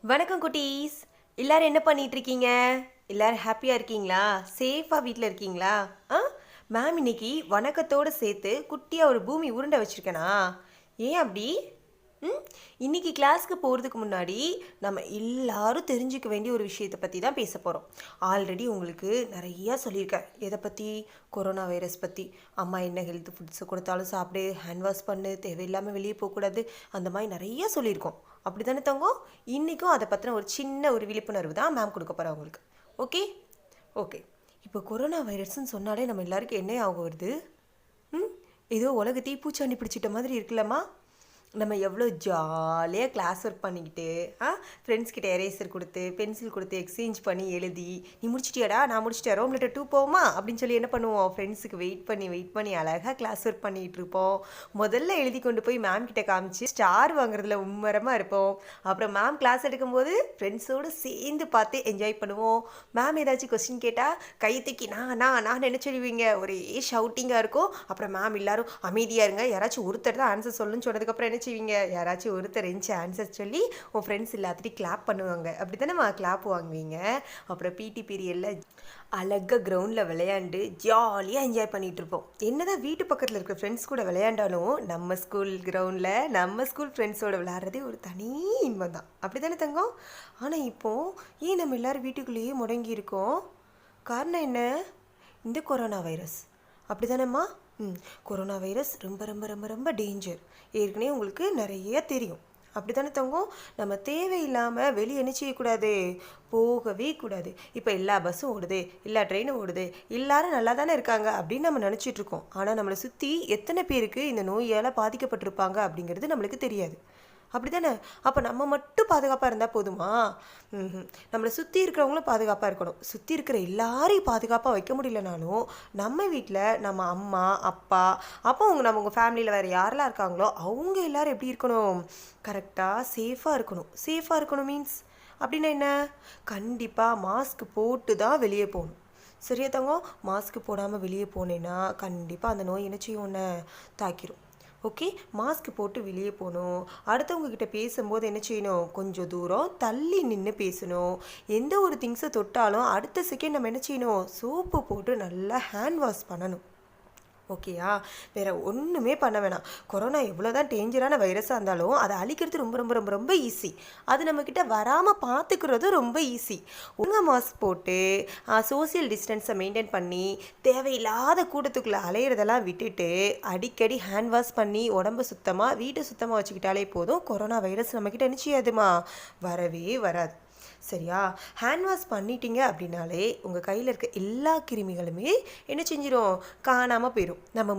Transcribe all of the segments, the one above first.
வணக்கம் குட்டீஸ். எல்லாரும் என்ன பண்ணிட்டு இருக்கீங்க? எல்லாரும் ஹாப்பியாக இருக்கீங்களா? சேஃபாக வீட்டில் இருக்கீங்களா? ஆ மேம் இன்னைக்கு வணக்கத்தோடு சேர்த்து குட்டியாக ஒரு பூமி உருண்டை வச்சுருக்கேனா? ஏன் அப்படி? இன்னைக்கு கிளாஸ்க்கு போகிறதுக்கு முன்னாடி நம்ம எல்லாரும் தெரிஞ்சுக்க வேண்டிய ஒரு விஷயத்தை பற்றி தான் பேச போகிறோம். ஆல்ரெடி உங்களுக்கு நிறையா சொல்லியிருக்கேன். எதை பற்றி? கொரோனா வைரஸ் பற்றி. அம்மா என்ன ஹெல்த் ஃபுட்ஸ் கொடுத்தாலும் சாப்பிடு, ஹேண்ட் வாஷ் பண்ணு, தேவையில்லாமல் வெளியே போகக்கூடாது, அந்த மாதிரி நிறையா சொல்லியிருக்கோம். அப்படி தானே தங்கம்? இன்றைக்கும் அதை பற்றின ஒரு சின்ன ஒரு விழிப்புணர்வு தான் மேம் கொடுக்க போகிறேன் உங்களுக்கு. Okay okay. இப்போ கொரோனா வைரஸ்ன்னு சொன்னாலே நம்ம எல்லாருக்கும் என்ன ஆகும் வருது? ஏதோ உலகத்தையே பூச்சாண்டி பிடிச்சிட்ட மாதிரி இருக்குல்லம்மா. நம்ம எவ்வளோ ஜாலியாக கிளாஸ் ஒர்க் பண்ணிக்கிட்டு ஃப்ரெண்ட்ஸ்கிட்ட எரேசர் கொடுத்து பென்சில் கொடுத்து எக்ஸ்சேஞ்ச் பண்ணி எழுதி, நீ முடிச்சிட்டியாடா, நான் முடிச்சிட்டேன், ரோம் லெட்டர் 2 போவோமா அப்படின்னு சொல்லி என்ன பண்ணுவோம்? ஃப்ரெண்ட்ஸுக்கு வெயிட் பண்ணி அழகாக கிளாஸ் ஒர்க் பண்ணிகிட்டு இருப்போம். முதல்ல எழுதி கொண்டு போய் மேம் கிட்ட காமிச்சு ஸ்டார் வாங்குறதுல உம்மரமாக இருப்போம். அப்புறம் மேம் கிளாஸ் எடுக்கும்போது ஃப்ரெண்ட்ஸோடு சேர்ந்து பார்த்து என்ஜாய் பண்ணுவோம். மேம் ஏதாச்சும் கொஸ்டின் கேட்டால் கையத்தைக்கு நான் என்ன சொல்லுவீங்க? ஒரே ஷவுட்டிங்காக இருக்கும். அப்புறம் மேம் எல்லாரும் அமைதியாக இருங்க, யாராச்சும் ஒருத்தர் தான் ஆன்சர் சொல்லுன்னு சொன்னதுக்கப்புறம் என்ன செய்வீங்க? யாராச்சும் ஒருத்தர் இருந்துச்சு ஆன்சர் சொல்லி உன் ஃப்ரெண்ட்ஸ் எல்லாத்தையும் கிளாப் பண்ணுவாங்க. அப்படி தானே கிளாப் வாங்குவீங்க. அப்புறம் பிடி பீரியடில் அழகாக கிரவுண்டில் விளையாண்டு ஜாலியாக என்ஜாய் பண்ணிகிட்டு இருப்போம். என்னதான் வீட்டு பக்கத்தில் இருக்கிற ஃப்ரெண்ட்ஸ் கூட விளையாண்டாலும் நம்ம ஸ்கூல் கிரவுண்டில் நம்ம ஸ்கூல் ஃப்ரெண்ட்ஸோடு விளையாடுறதே ஒரு தனி இன்பம் தான். அப்படி தானே தங்கம்? ஆனால் இப்போது ஏன் நம்ம எல்லோரும் வீட்டுக்குள்ளேயே முடங்கி இருக்கோம்? காரணம் என்ன? இந்த கொரோனா வைரஸ். அப்படி தானேம்மா? கொரோனா வைரஸ் ரொம்ப ரொம்ப ரொம்ப ரொம்ப டேஞ்சர். ஏற்கனவே உங்களுக்கு நிறைய தெரியும். அப்படி தானே தங்கம்? நம்ம தேவையில்லாமல் வெளியே என்ன செய்யக்கூடாது? போகவே கூடாது. இப்போ எல்லா பஸ்ஸும் ஓடுது, எல்லா ட்ரெயினும் ஓடுது, எல்லாரும் நல்லா தானே இருக்காங்க அப்படின்னு நம்ம நினச்சிட்ருக்கோம். ஆனால் நம்மளை சுற்றி எத்தனை பேருக்கு இந்த நோயால் பாதிக்கப்பட்டிருப்பாங்க அப்படிங்கிறது நம்மளுக்கு தெரியாது. அப்படி தானே? அப்போ நம்ம மட்டும் பாதுகாப்பாக இருந்தால் போதுமா? நம்மளை சுற்றி இருக்கிறவங்களும் பாதுகாப்பாக இருக்கணும். சுற்றி இருக்கிற எல்லாரையும் பாதுகாப்பாக வைக்க முடியலனாலும் நம்ம வீட்டில் நம்ம அம்மா அப்பா அப்போ நம்ம உங்கள் ஃபேமிலியில் வேறு யாரெல்லாம் இருக்காங்களோ அவங்க எல்லோரும் எப்படி இருக்கணும்? கரெக்டாக சேஃபாக இருக்கணும். சேஃபாக இருக்கணும் மீன்ஸ் அப்படின்னா என்ன? கண்டிப்பாக மாஸ்க் போட்டு தான் வெளியே போகணும். சரியா தங்கம்? மாஸ்க் போடாமல் வெளியே போனேன்னா கண்டிப்பாக அந்த நோய் என்ன செய்யும்? ஒன்று தாக்கிடும். ஓகே, மாஸ்க் போட்டு வெளியே போகணும். அடுத்தவங்கக்கிட்ட பேசும்போது என்ன செய்யணும்? கொஞ்சம் தூரம் தள்ளி நின்று பேசணும். எந்த ஒரு திங்ஸை தொட்டாலும் அடுத்த செகண்ட் நம்ம என்ன செய்யணும்? சோப்பு போட்டு நல்லா ஹேண்ட் வாஷ் பண்ணணும். ஓகேயா? வேறு ஒன்றுமே பண்ண வேணாம். கொரோனா எவ்வளோ தான் டேஞ்சரான வைரஸாக இருந்தாலும் அதை அழிக்கிறது ரொம்ப ரொம்ப ரொம்ப ரொம்ப ஈஸி. அது நம்மக்கிட்ட வராமல் பார்த்துக்கிறதும் ரொம்ப ஈஸி. ஒழுங்காக மாஸ்க் போட்டு சோசியல் டிஸ்டன்ஸை மெயின்டைன் பண்ணி தேவையில்லாத கூட்டத்துக்குள்ளே அலையிறதெல்லாம் விட்டுட்டு அடிக்கடி ஹேண்ட் வாஷ் பண்ணி உடம்பு சுத்தமாக வீட்டை சுத்தமாக வச்சுக்கிட்டாலே போதும். கொரோனா வைரஸ் நம்மக்கிட்ட என்ன செய்யாதுமா? வரவே வராது. சரியா? ஹேண்ட் வாஷ் பண்ணிட்டீங்க அப்படின்னாலே உங்கள் கையில் இருக்க எல்லா கிருமிகளுமே என்ன செஞ்சிடும்? காணாமல் போயிடும். நம்ம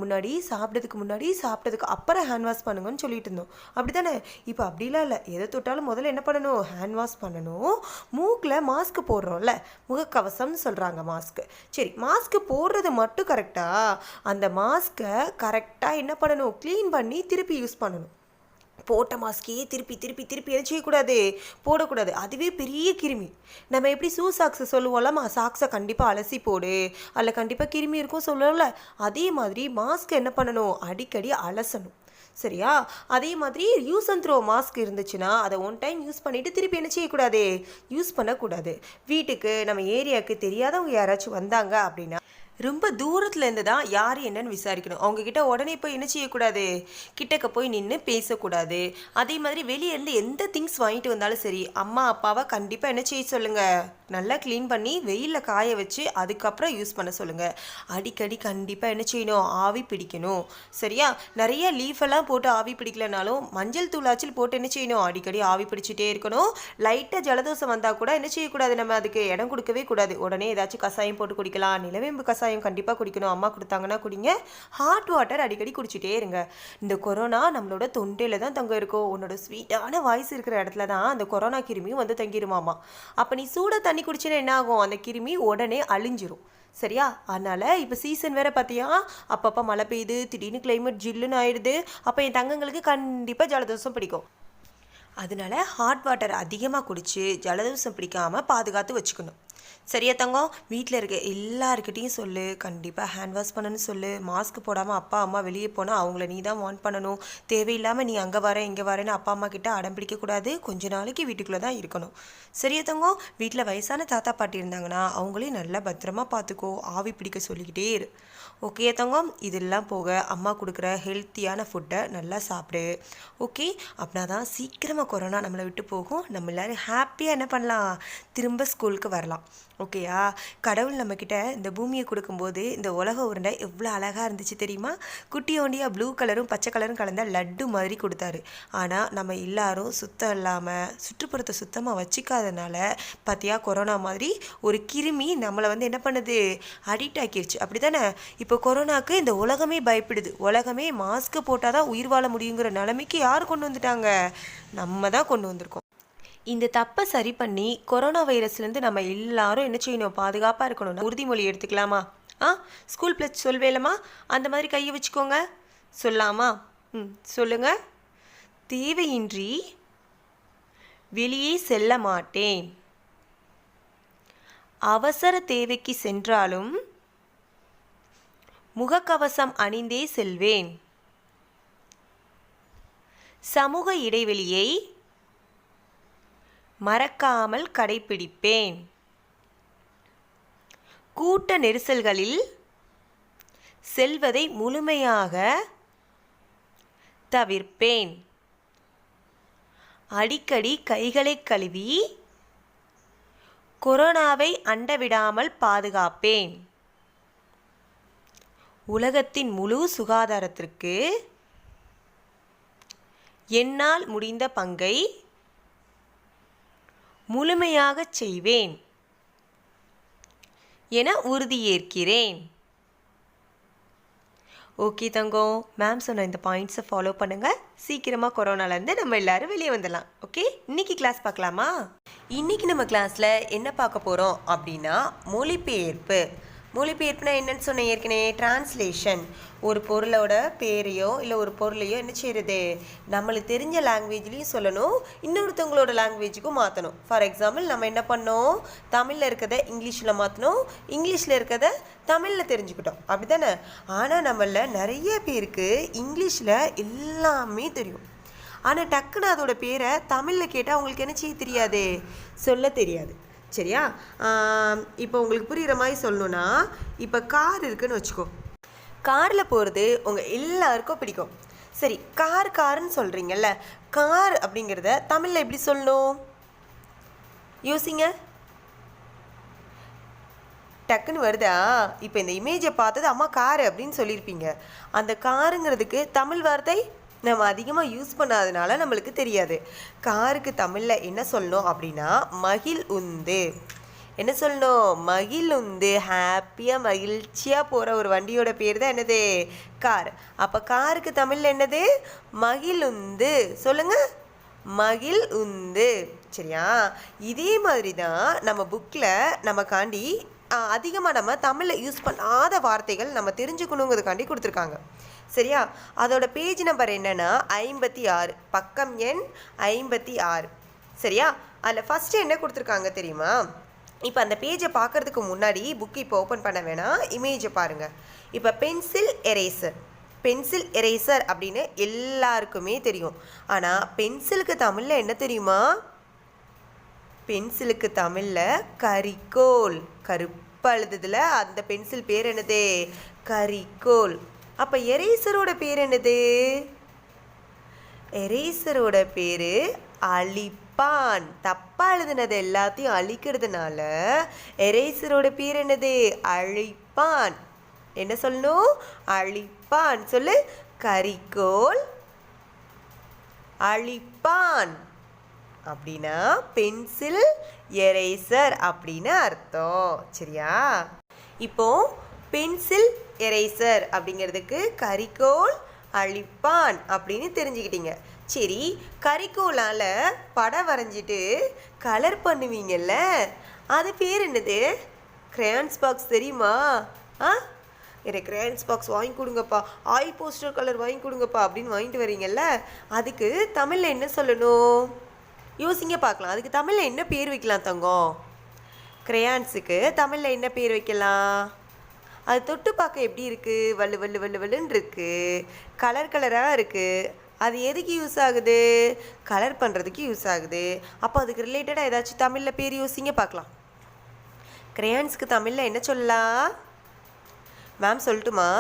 சாப்பிட்டதுக்கு அப்புறம் ஹேண்ட் வாஷ் பண்ணுங்கன்னு சொல்லிட்டு இருந்தோம். அப்படி தானே? இப்போ அப்படிலாம் இல்லை. எதை தொட்டாலும் முதல்ல என்ன பண்ணணும்? ஹேண்ட் வாஷ் பண்ணணும். மூக்கில் மாஸ்க் போடுறோம்ல, முகக்கவசம்னு சொல்கிறாங்க மாஸ்க்கு. சரி, மாஸ்க்கு போடுறது மட்டும் கரெக்டாக அந்த மாஸ்க்கை கரெக்டாக என்ன பண்ணணும்? க்ளீன் பண்ணி திருப்பி யூஸ் பண்ணணும். போட்ட மாஸ்கே திருப்பி என்ன செய்யக்கூடாது? போடக்கூடாது. அதுவே பெரிய கிருமி. நம்ம எப்படி சாக்ஸை சொல்லுவோம்லம்மா, சாக்ஸை கண்டிப்பாக அலசி போடு, அதில் கண்டிப்பாக கிருமி இருக்கும் சொல்லுவோம்ல, அதே மாதிரி மாஸ்க் என்ன பண்ணணும்? அடிக்கடி அலசணும். சரியா? அதே மாதிரி யூஸ் அண்ட் த்ரோ மாஸ்க் இருந்துச்சுன்னா அதை ஒன் டைம் யூஸ் பண்ணிவிட்டு திருப்பி என்ன செய்யக்கூடாது? யூஸ் பண்ணக்கூடாது. வீட்டுக்கு நம்ம ஏரியாவுக்கு தெரியாதவங்க யாராச்சும் வந்தாங்க அப்படின்னா ரொம்ப தூரத்துலேருந்து தான் யார் என்னன்னு விசாரிக்கணும். அவங்கக்கிட்ட உடனே போய் என்ன செய்யக்கூடாது? கிட்டக்க போய் நின்று பேசக்கூடாது. அதே மாதிரி வெளியேருந்து எந்த திங்ஸ் வாங்கிட்டு வந்தாலும் சரி, அம்மா அப்பாவை கண்டிப்பாக என்ன செய்ய சொல்லுங்கள்? நல்லா க்ளீன் பண்ணி வெயிலில் காய வச்சு அதுக்கப்புறம் யூஸ் பண்ண சொல்லுங்கள். அடிக்கடி கண்டிப்பாக என்ன செய்யணும்? ஆவி பிடிக்கணும். சரியா? நிறைய லீஃபெல்லாம் போட்டு ஆவி பிடிக்கலனாலும் மஞ்சள் தூளாச்சில் போட்டு என்ன செய்யணும்? அடிக்கடி ஆவி பிடிச்சிட்டே இருக்கணும். லைட்டாக ஜலதோஷம் வந்தால் கூட என்ன செய்யக்கூடாது? நம்ம அதுக்கு இடம் கொடுக்கவே கூடாது. உடனே ஏதாச்சும் கஷாயம் போட்டு குடிக்கலாம். நிலவேம்பு கஷாயம் கண்டிப்பாக குடிக்கணும். அம்மா கொடுத்தாங்கன்னா குடிங்க. ஹாட் வாட்டர் அடிக்கடி குடிச்சிட்டே இருங்க. இந்த கொரோனா நம்மளோட தொண்டையில் தான் தங்க இருக்கும். உன்னோட ஸ்வீட்டான வாய்ஸ் இருக்கிற இடத்துல தான் அந்த கொரோனா கிருமியும் வந்து தங்கிடுமாமா. அப்போ நீ சூட தண்ணி குடிச்சுன்னா என்ன ஆகும்? அந்த கிருமி உடனே அழிஞ்சிரும். சரியா? அதனால் இப்போ சீசன் வேறு பார்த்தியா, அப்பப்போ மழை பெய்யுது, திடீர்னு கிளைமேட் ஜில்லுன்னு ஆயிடுது. அப்போ என் தங்கங்களுக்கு கண்டிப்பாக ஜலதோஷம் பிடிக்கும். அதனால ஹாட் வாட்டர் அதிகமாக குடித்து ஜலதோஷம் பிடிக்காமல் பாதுகாத்து வச்சுக்கணும். சரியா தங்கம்? வீட்டில் இருக்க எல்லாருக்கிட்டையும் சொல்லு, கண்டிப்பாக ஹேண்ட் வாஷ் பண்ணணும்னு சொல்லு. மாஸ்க் போடாமல் அப்பா அம்மா வெளியே போனால் அவங்கள நீ தான் வார்ன் பண்ணணும். தேவையில்லாமல் நீ அங்கே வரேன் இங்கே வரேன்னு அப்பா அம்மா கிட்ட அடம் பிடிக்கக்கூடாது. கொஞ்ச நாளைக்கு வீட்டுக்குள்ளே தான் இருக்கணும். சரியா தங்கம்? வீட்டில் வயசான தாத்தா பாட்டி இருந்தாங்கன்னா அவங்களையும் நல்லா பத்திரமா பார்த்துக்கோ. ஆவி பிடிக்க சொல்லிக்கிட்டே இரு. ஓகே தங்கம்? இதெல்லாம் போக அம்மா கொடுக்குற ஹெல்த்தியான ஃபுட்டை நல்லா சாப்பிடு. ஓகே? அப்படின்னா தான் சீக்கிரமாக கொரோனா நம்மளை விட்டு போகும். நம்ம எல்லோரும் ஹாப்பியாக என்ன பண்ணலாம், திரும்ப ஸ்கூலுக்கு வரலாம். ஓகேயா? கடவுள் நம்மக்கிட்ட இந்த பூமியை கொடுக்கும்போது இந்த உலக உருண்டை எவ்வளோ அழகாக இருந்துச்சு தெரியுமா? குட்டியோண்டியாக ப்ளூ கலரும் பச்சை கலரும் கலந்த லட்டு மாதிரி கொடுத்தாரு. ஆனால் நம்ம எல்லாரும் சுத்தம் இல்லாமல் சுற்றுப்புறத்தை சுத்தமாக வச்சுக்காதனால பார்த்தியா, கொரோனா மாதிரி ஒரு கிருமி நம்மளை என்ன பண்ணுது, அடிக்ட் ஆக்கிருச்சு. அப்படி தானே? இப்போ கொரோனாக்கு இந்த உலகமே பயப்படுது. உலகமே மாஸ்க்கு போட்டால் தான் உயிர் வாழ முடியுங்கிற நிலைமைக்கு யார் கொண்டு வந்துட்டாங்க? நம்ம தான் கொண்டு வந்திருக்கோம். இந்த தப்பை சரி பண்ணி கொரோனா வைரஸ்லேருந்து நம்ம எல்லாரும் என்ன செய்யணும், பாதுகாப்பாக இருக்கணும். உறுதிமொழி எடுத்துக்கலாமா? ஸ்கூல் ப்ளஸ் சொல்வேலமா? அந்த மாதிரி கையை வச்சுக்கோங்க. சொல்லாமா? சொல்லுங்க. தேவையின்றி வெளியே செல்ல மாட்டேன். அவசர தேவைக்கு சென்றாலும் முகக்கவசம் அணிந்தே செல்வேன். சமூக இடைவெளியை மறக்காமல் கடைபிடிப்பேன். கூட்ட நெரிசல்களில் செல்வதை முழுமையாக தவிர்ப்பேன். அடிக்கடி கைகளை கழுவி கொரோனாவை அண்டவிடாமல் பாதுகாப்பேன். உலகத்தின் முழு சுகாதாரத்திற்கு என்னால் முடிந்த பங்கை முழுமையாகச் செய்வேன் என உறுதியேற்கிறேன். ஓகே தங்கம், மேம் சொன்ன இந்த பாயிண்ட்ஸை ஃபாலோ பண்ணுங்கள். சீக்கிரமாக கொரோனாலேருந்து நம்ம எல்லோரும் வெளியே வந்துடலாம். ஓகே? இன்றைக்கி கிளாஸ் பார்க்கலாமா? இன்றைக்கி நம்ம கிளாஸில் என்ன பார்க்க போகிறோம் அப்படின்னா, மொழிபெயர்ப்பு. மொழிபெயர்ப்புனா என்னன்னு சொன்ன ஏற்கனவே, டிரான்ஸ்லேஷன். ஒரு பொருளோட பேரையோ இல்லை ஒரு பொருளையோ என்ன செய்கிறது, நம்மளுக்கு தெரிஞ்ச லாங்குவேஜ்லேயும் சொல்லணும், இன்னொருத்தவங்களோட லாங்குவேஜுக்கும் மாற்றணும். ஃபார் எக்ஸாம்பிள் நம்ம என்ன பண்ணோம், தமிழில் இருக்கிறத இங்கிலீஷில் மாற்றணும், இங்கிலீஷில் இருக்கிறத தமிழில் தெரிஞ்சுக்கிட்டோம். அப்படி தானே? ஆனால் நம்மள நிறைய பேருக்கு இங்கிலீஷில் எல்லாமே தெரியும். ஆனால் டக்குன்னு அதோட பேரை தமிழில் கேட்டால் அவங்களுக்கு என்ன செய்ய தெரியாது, சொல்ல தெரியாது. சரியா? இப்போ உங்களுக்கு புரிகிற மாதிரி சொல்லணுன்னா, இப்போ கார் இருக்குதுன்னு வச்சுக்கோ. காரில் போகிறது உங்கள் எல்லாருக்கும் பிடிக்கும். சரி, காருன்னு சொல்கிறீங்கல்ல, கார் அப்படிங்கிறத தமிழில் எப்படி சொல்லணும் யோசிங்க. டக்குன்னு வருதா? இப்போ இந்த இமேஜை பார்த்தது அம்மா காரு அப்படின்னு சொல்லியிருப்பீங்க. அந்த காருங்கிறதுக்கு தமிழ் வார்த்தை நம்ம அதிகமாக யூஸ் பண்ணாதனால நம்மளுக்கு தெரியாது. காருக்கு தமிழில் என்ன சொல்லணும் அப்படின்னா, மகிழ் உந்து. என்ன சொல்லணும்? மகிழ் உந்து. ஹாப்பியாக மகிழ்ச்சியாக போகிற ஒரு வண்டியோட பேர் தான் என்னது, கார். அப்போ காருக்கு தமிழில் என்னது, மகிழ் உந்து. சொல்லுங்கள், மகிழ் உந்து. சரியா? இதே மாதிரி தான் நம்ம புக்கில் நமக்காண்டி அதிகமாக நம்ம தமிழில் யூஸ் பண்ணாத வார்த்தைகள் நம்ம தெரிஞ்சுக்கணுங்கிறதுக்காண்டி கொடுத்துருக்காங்க. சரியா? அதோட பேஜ் நம்பர் என்னென்னா 56, பக்கம் எண் 56. சரியா? அதில் ஃபஸ்ட்டு என்ன கொடுத்துருக்காங்க தெரியுமா? இப்போ அந்த பேஜை பார்க்குறதுக்கு முன்னாடி புக்கு இப்போ ஓப்பன் பண்ண வேணாம், இமேஜை பாருங்கள். இப்போ பென்சில் எரேசர். பென்சில் எரேசர் அப்படின்னு எல்லாருக்குமே தெரியும். ஆனால் பென்சிலுக்கு தமிழில் என்ன தெரியுமா? பென்சிலுக்கு தமிழில் கரிக்கோல். கருப்பு எழுதுதில் அந்த பென்சில் பேர் என்னது, கரிக்கோல். அப்போ எரேசரோட பேர் என்னது? எரேசரோட பேர் அழிப்பான். தப்பாக எழுதுனது எல்லாத்தையும் அழிக்கிறதுனால எரேசரோட பேர் என்னது, அழிப்பான். என்ன சொல்லணும்? அழிப்பான். சொல்லு, கரிக்கோல் அழிப்பான். அப்படின்னா பென்சில் எரேசர் அப்படின்னு அர்த்தம். சரியா? இப்போ பென்சில் எரேசர் அப்படிங்கிறதுக்கு கரிக்கோல் அழிப்பான் அப்படின்னு தெரிஞ்சுக்கிட்டீங்க. சரி, கரிக்கோலால் படம் வரைஞ்சிட்டு கலர் பண்ணுவீங்கல்ல, அது பேர் என்னது? Crayons box. தெரியுமா? எனக்கு கிரேயான்ஸ் பாக்ஸ் வாங்கி கொடுங்கப்பா, ஆயில் போஸ்டர் கலர் வாங்கி கொடுங்கப்பா அப்படின்னு வாங்கிட்டு வரீங்கல்ல, அதுக்கு தமிழில் என்ன சொல்லணும் யோசிங்க பார்க்கலாம். அதுக்கு தமிழில் என்ன பேர் வைக்கலாம் தங்கம்? கிரையான்ஸுக்கு தமிழில் என்ன பேர் வைக்கலாம்? அது தொட்டு பார்க்க எப்படி இருக்குது? வள்ளு வள்ளு வள்ளு வள்ளுன்னு இருக்குது, கலர் கலராக இருக்குது. அது எதுக்கு யூஸ் ஆகுது? கலர் பண்ணுறதுக்கு யூஸ் ஆகுது. அப்போ அதுக்கு ரிலேட்டடாக ஏதாச்சும் தமிழில் பேர் யோசிங்க பார்க்கலாம். கிரையான்ஸுக்கு தமிழில் என்ன சொல்லலாம்? மேம் சொல்லட்டுமா?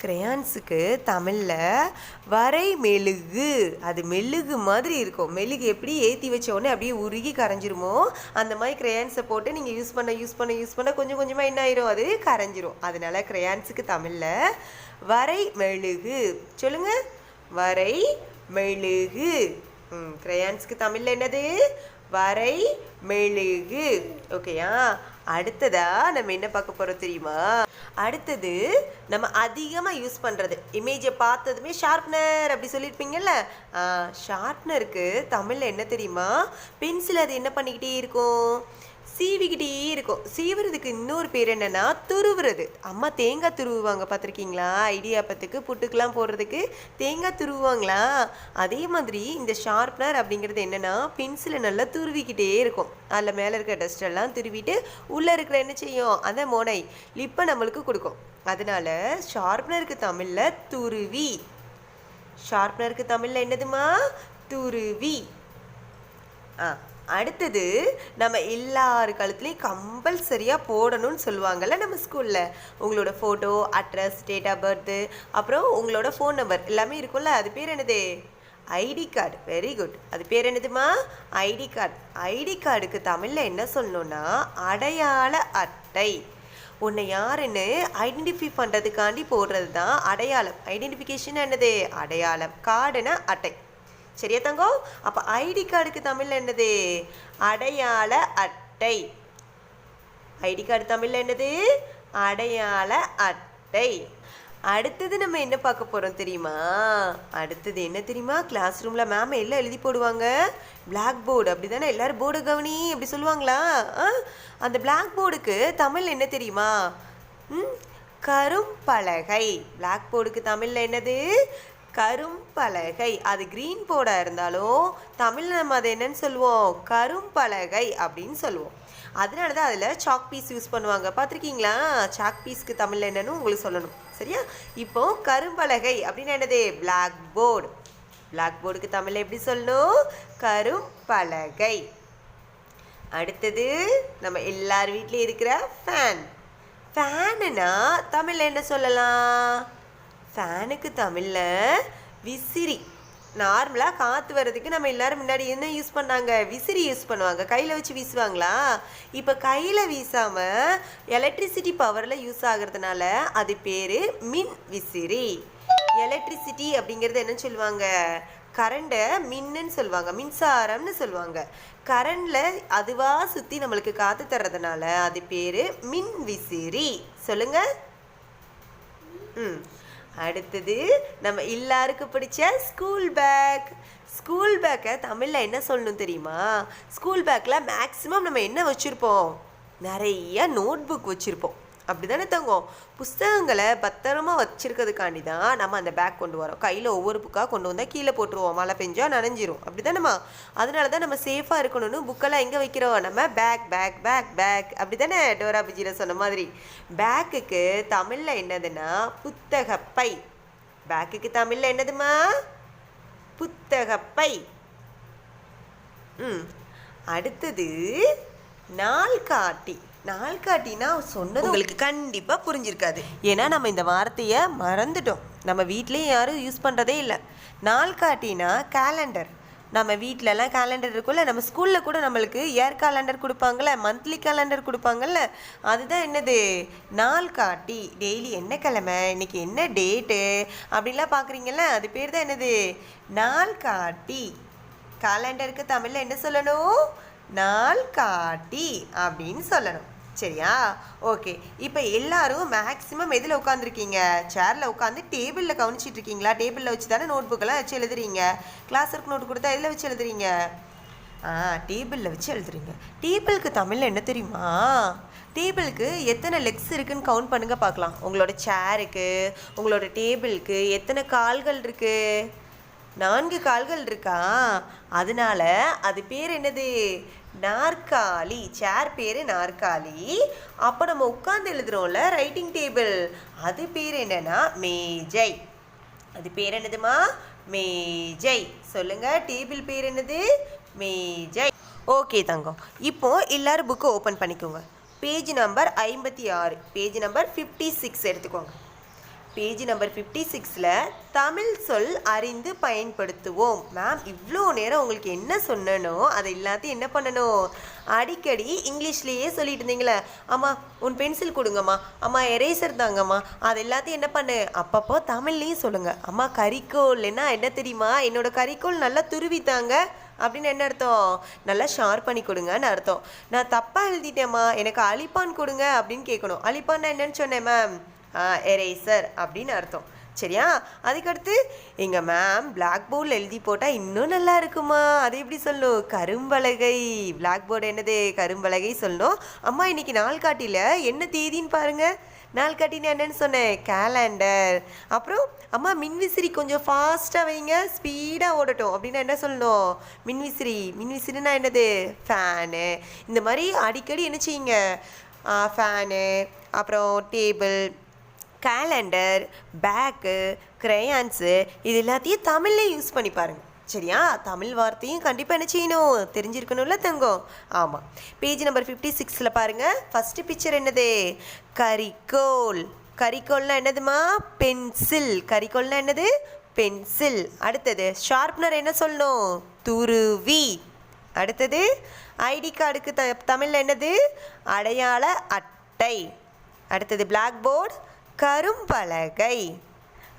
கிரையான்ஸுக்கு தமிழில் வரை மெழுகு. அது மெழுகு மாதிரி இருக்கும். மெழுகு எப்படி ஏற்றி வச்ச உடனே அப்படியே உருகி கரைஞ்சிருமோ, அந்த மாதிரி கிரையான்ஸை போட்டு நீங்கள் யூஸ் பண்ண கொஞ்சம் கொஞ்சமாக என்ன ஆயிரும்? அது கரைஞ்சிரும். அதனால கிரையான்ஸுக்கு தமிழில் வரை மெழுகு. சொல்லுங்க, வரை மெழுகு. கிரையான்ஸுக்கு தமிழில் என்னது? வரை மெழுகு. ஓகேயா? அடுத்ததா நம்ம என்ன பார்க்க போகிறோம் தெரியுமா? அடுத்தது நம்ம அதிகமாக யூஸ் பண்ணுறது, இமேஜை பார்த்ததுமே ஷார்ப்னர் அப்படி சொல்லியிருப்பீங்கல்ல. ஷார்ப்னருக்கு தமிழில் என்ன தெரியுமா? பென்சில் அது என்ன பண்ணிக்கிட்டே இருக்கும்? சீவிக்கிட்டே இருக்கும். சீவுறதுக்கு இன்னொரு பேர் என்னென்னா துருவுறது. அம்மா தேங்காய் துருவுவாங்க, பார்த்துருக்கீங்களா? இடியாப்பத்துக்கு புட்டுக்கெலாம் போடுறதுக்கு தேங்காய் துருவுவாங்களா? அதே மாதிரி இந்த ஷார்ப்னர் அப்படிங்கிறது என்னென்னா பென்சிலை நல்லா துருவிக்கிட்டே இருக்கும். அதில் மேலே இருக்கிற டஸ்டெல்லாம் துருவிட்டு உள்ளே இருக்கிற என்ன செய்யும்? அந்த மோனை லிப்பை நம்மளுக்கு கொடுக்கும். அதனால ஷார்ப்னருக்கு தமிழில் துருவி. ஷார்ப்னருக்கு தமிழில் என்னதுமா? துருவி. அடுத்தது நம்ம எல்லார் கழுத்துலேயும் கம்பல்சரியாக போடணும்னு சொல்லுவாங்கள்ல நம்ம ஸ்கூலில். உங்களோட photo, address, date of birth, அப்புறம் உங்களோட ஃபோன் நம்பர் எல்லாமே இருக்கும்ல. அது பேர் என்னது? ID card. Very good. அது பேர் என்னதுமா? ID card. ஐடி கார்டுக்கு தமிழில் என்ன சொல்லணும்னா அடையாள அட்டை. உன்னை யாருன்னு ஐடென்டிஃபை பண்ணுறதுக்காண்டி போடுறது தான் அடையாளம். ஐடென்டிஃபிகேஷன் என்னது? அடையாளம். கார்டுனா அட்டை. சரியா தங்கம்? அப்போ ஐடி கார்டுக்கு தமிழில் என்னது? அடையாள அட்டை. ஐடி கார்டு தமிழில் என்னது? அடையாள அட்டை. அடுத்தது நம்ம என்ன பார்க்க போகிறோம் தெரியுமா? அடுத்தது என்ன தெரியுமா? கிளாஸ் ரூமில் மேம் எல்லாம் எழுதி போடுவாங்க. பிளாக் போர்டு அப்படி தானே? எல்லோரும் போர்டு கவனி அப்படி சொல்லுவாங்களா? அந்த பிளாக் போர்டுக்கு தமிழ் என்ன தெரியுமா? கரும்பலகை. பிளாக் போர்டுக்கு தமிழில் என்னது? கரும்பலகை. அது க்ரீன் போர்டாக இருந்தாலும் தமிழில் நம்ம அதை என்னன்னு சொல்லுவோம்? கரும்பலகை அப்படின்னு சொல்லுவோம். அதனால தான் அதில் சாக் பீஸ் யூஸ் பண்ணுவாங்க, பார்த்துருக்கீங்களா? சாக் பீஸ்க்கு தமிழில் என்னன்னு உங்களுக்கு சொல்லணும். சரியா? இப்போ கரும்பலகை அப்படின்னு என்னது? Black board. பிளாக் போர்டுக்கு தமிழில் எப்படி சொல்லணும்? கரும்பலகை. அடுத்தது நம்ம எல்லார் வீட்லேயும் இருக்கிற ஃபேன். ஃபேனுனா தமிழில் என்ன சொல்லலாம்? ஃபேனுக்கு தமிழில் விசிறி. நார்மலாக காற்று வர்றதுக்கு நம்ம எல்லோரும் முன்னாடி என்ன யூஸ் பண்ணாங்க? விசிறி யூஸ் பண்ணுவாங்க. கையில் வச்சு வீசுவாங்களா? இப்போ கையில் வீசாமல் எலக்ட்ரிசிட்டி பவரில் யூஸ் ஆகிறதுனால அது பேர் மின் விசிறி. எலக்ட்ரிசிட்டி அப்படிங்கிறது என்னன்னு சொல்லுவாங்க? கரண்ட்டை மின்னுன்னு சொல்லுவாங்க, மின்சாரம்னு சொல்லுவாங்க. கரண்டில் அதுவாக சுற்றி நம்மளுக்கு காற்று தர்றதுனால அது பேர் மின் விசிறி. சொல்லுங்கள். அடுத்தது நம்ம எல்லாருக்கும் பிடிச்ச ஸ்கூல் பேக். ஸ்கூல் பேக்கை தமிழில் என்ன சொல்லணும் தெரியுமா? ஸ்கூல் பேக்கில் மேக்ஸிமம் நம்ம என்ன வச்சுருப்போம்? நிறைய நோட் புக் வச்சுருப்போம். அப்படி தானே தங்கம்? புஸ்தகங்களை பத்திரமா வச்சுருக்கிறதுக்காண்டி தான் நம்ம அந்த பேக் கொண்டு வரோம். கையில் ஒவ்வொரு புக்காக கொண்டு வந்தால் கீழே போட்டுருவோம், மழை பெஞ்சா நனைஞ்சிரும். அப்படி தானேம்மா? அதனால தான் நம்ம சேஃபாக இருக்கணும்னு புக்கெல்லாம் எங்கே வைக்கிறோம்? நம்ம பேக் பேக் பேக் பேக். அப்படி தானே டோரா பிஜியில் சொன்ன மாதிரி? பேக்குக்கு தமிழில் என்னதுன்னா புத்தகப்பை. பேக்குக்கு தமிழில் என்னதுமா? புத்தகப்பை. அடுத்தது நாள்காட்டி. நாள்காட்டினா சொன்னது உங்களுக்கு கண்டிப்பாக புரிஞ்சிருக்காது. ஏன்னா நம்ம இந்த வார்த்தையை மறந்துட்டோம். நம்ம வீட்லேயும் யாரும் யூஸ் பண்ணுறதே இல்லை. நாள்காட்டினா கேலண்டர். நம்ம வீட்டிலலாம் கேலண்டர் இருக்கும்ல, நம்ம ஸ்கூலில் கூட நம்மளுக்கு இயர் கேலண்டர் கொடுப்பாங்கள்ல, மந்த்லி கேலண்டர் கொடுப்பாங்கல்ல, அதுதான் என்னது? நாள்காட்டி. டெய்லி என்ன கிழமை, இன்றைக்கி என்ன டேட்டு அப்படின்லாம் பார்க்குறீங்கல்ல, அது பேர் தான் என்னது? நாள்காட்டி. கேலண்டருக்கு தமிழில் என்ன சொல்லணும்? நாள்காட்டி அப்படின்னு சொல்லணும். சரியா? ஓகே. இப்போ எல்லாரும் மேக்ஸிமம் எதில் உட்காந்துருக்கீங்க? சேரில் உட்காந்து டேபிளில் கவனிச்சிட்டு இருக்கீங்களா? டேபிளில் வச்சு தானே நோட் புக்கெல்லாம் வச்சு எழுதுறீங்க. கிளாஸ் ஒர்க் நோட்டு கொடுத்தா எதில் வச்சு எழுதுறீங்க? டேபிளில் வச்சு எழுதுறீங்க. டேபிளுக்கு தமிழில் என்ன தெரியுமா? டேபிளுக்கு எத்தனை லெக்ஸ் இருக்குதுன்னு கவுண்ட் பண்ணுங்கள் பார்க்கலாம். உங்களோட சேருக்கு, உங்களோட டேபிளுக்கு எத்தனை கால்கள் இருக்குது? 4 கால்கள் இருக்கா, அதனால அது பேர் என்னது? நாற்காலி. சேர் பேர் நாற்காலி. அப்போ நம்ம உட்கார்ந்து எழுதுறோம்ல ரைட்டிங் டேபிள், அது பேர் என்னன்னா மேஜை. அது பேர் என்னதுமா? மேஜை. சொல்லுங்க, டேபிள் பேர் என்னது? மேஜை. ஓகே தங்கம், இப்போ எல்லாரும் புக்கு ஓப்பன் பண்ணிக்கோங்க. பேஜ் நம்பர் 56, பேஜ் நம்பர் 56 எடுத்துக்கோங்க. பேஜ் நம்பர் 56ல் தமிழ் சொல் அறிந்து பயன்படுத்துவோம். மேம் இவ்வளோ நேரம் உங்களுக்கு என்ன சொன்னனோ அதை எல்லாத்தையும் என்ன பண்ணணும்? அடிக்கடி இங்கிலீஷ்லேயே சொல்லிட்டு இருந்தீங்களே, அம்மா உன் பென்சில் கொடுங்கம்மா, அம்மா எரேசர் தாங்கம்மா, அது எல்லாத்தையும் என்ன பண்ணு அப்பப்போ தமிழ்லேயும் சொல்லுங்கள். அம்மா கரிக்கோல்னா என்ன தெரியுமா? என்னோட கரிக்கோல் நல்லா துருவித்தாங்க அப்படின்னு என்ன அர்த்தம்? நல்லா ஷார்ப் பண்ணி கொடுங்கன்னு அர்த்தம். நான் தப்பாக எழுதிட்டேம்மா, எனக்கு அழிப்பான் கொடுங்க அப்படின்னு கேட்கணும். அழிப்பான்னா என்னன்னு சொன்னேன் மேம்? எரேசர் அப்படின்னு அர்த்தம். சரியா? அதுக்கடுத்து எங்கள் மேம் பிளாக் போர்டில் எழுதி போட்டால் இன்னும் நல்லா இருக்குமா, அது எப்படி சொல்லணும்? கரும்பலகை. பிளாக் போர்டு என்னது? கரும்பலகை சொல்லணும். அம்மா இன்னைக்கு நாள்காட்டியில் என்ன தேதின்னு பாருங்கள். நாள்காட்டின்னு என்னன்னு சொன்னேன்? கேலண்டர். அப்புறம் அம்மா மின்விசிறி கொஞ்சம் ஃபாஸ்ட்டாக வைங்க, ஸ்பீடாக ஓடட்டும் அப்படின்னா என்ன சொல்லணும்? மின்விசிறி. மின்விசிறினா என்னது? ஃபேனு. இந்த மாதிரி அடிக்கடி என்ன செய்யுங்க? ஃபேனு, அப்புறம் டேபிள், கேலண்டர், பேக்கு, க்ரையான்ஸு, இது எல்லாத்தையும் தமிழ்லேயே யூஸ் பண்ணி பாருங்கள். சரியா? தமிழ் வார்த்தையும் கண்டிப்பாக என்ன செய்யணும்? தெரிஞ்சிருக்கணும்ல தங்கம்? ஆமாம். பேஜ் நம்பர் 56ல் பாருங்கள். ஃபஸ்ட்டு பிக்சர் என்னது? கரிக்கோல். கரிக்கோல்னா என்னதுமா? பென்சில். கரிக்கோல்னா என்னது? பென்சில். அடுத்தது ஷார்ப்னர் என்ன சொல்லணும்? துருவி. அடுத்தது ஐடி கார்டுக்கு தமிழில் என்னது? அடையாள அட்டை. அடுத்தது பிளாக் போர்டு, கரும்பலகை.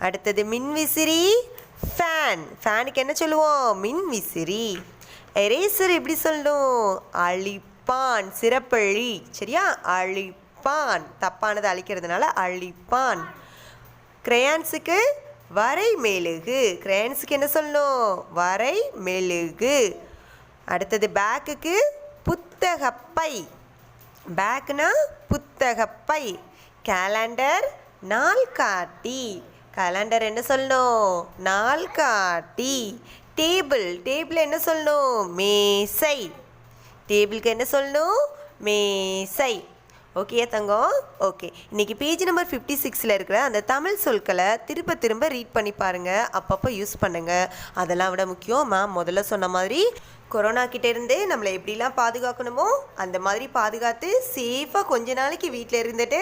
அடுத்தது மின்விசிறி, ஃபேன். ஃபேனுக்கு என்ன சொல்லுவோம்? மின்விசிறி. எரேசர் எப்படி சொல்லணும்? அழிப்பான். சிறப்பழி. சரியா? அழிப்பான். தப்பானது அழிக்கிறதுனால அழிப்பான். கிரையான்ஸுக்கு வரை மெழுகு. கிரையான்ஸுக்கு என்ன சொல்லணும்? வரை மெழுகு. அடுத்தது பேக்குக்கு புத்தகப்பை. பேக்குனா புத்தகப்பை. கேலண்டர் நாள்காட்டி. கேலண்டர் என்ன சொல்லணும்? நாள்காட்டி. டேபிள். டேபிள் என்ன சொல்லணும்? மேசை. டேபிளுக்கு என்ன சொல்லணும்? மேசை. ஓகே தங்கம்? ஓகே. இன்றைக்கி பேஜ் நம்பர் 56ல் இருக்கிற அந்த தமிழ் சொற்களை திரும்ப திரும்ப ரீட் பண்ணி பாருங்கள், அப்பப்போ யூஸ் பண்ணுங்கள். அதெல்லாம் விட முக்கியம், மேம் முதல்ல சொன்ன மாதிரி கொரோனா கிட்டேருந்து நம்மளை எப்படிலாம் பாதுகாக்கணுமோ அந்த மாதிரி பாதுகாத்து சேஃபாக கொஞ்ச நாளைக்கு வீட்டில் இருந்துட்டு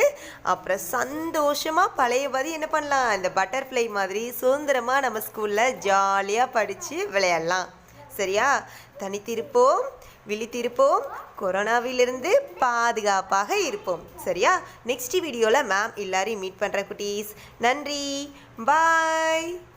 அப்புறம் சந்தோஷமாக பழையபடி என்ன பண்ணலாம்? இந்த பட்டர்ஃப்ளை மாதிரி சுதந்திரமாக நம்ம ஸ்கூலில் ஜாலியாக படித்து விளையாடலாம். சரியா? தனித்திருப்போம், விழித்திருப்போம், கொரோனாவிலிருந்து பாதுகாப்பாக இருப்போம். சரியா? நெக்ஸ்ட் வீடியோவில் மேம் எல்லாரையும் மீட் பண்ணுறேன் குட்டீஸ். நன்றி. பாய்.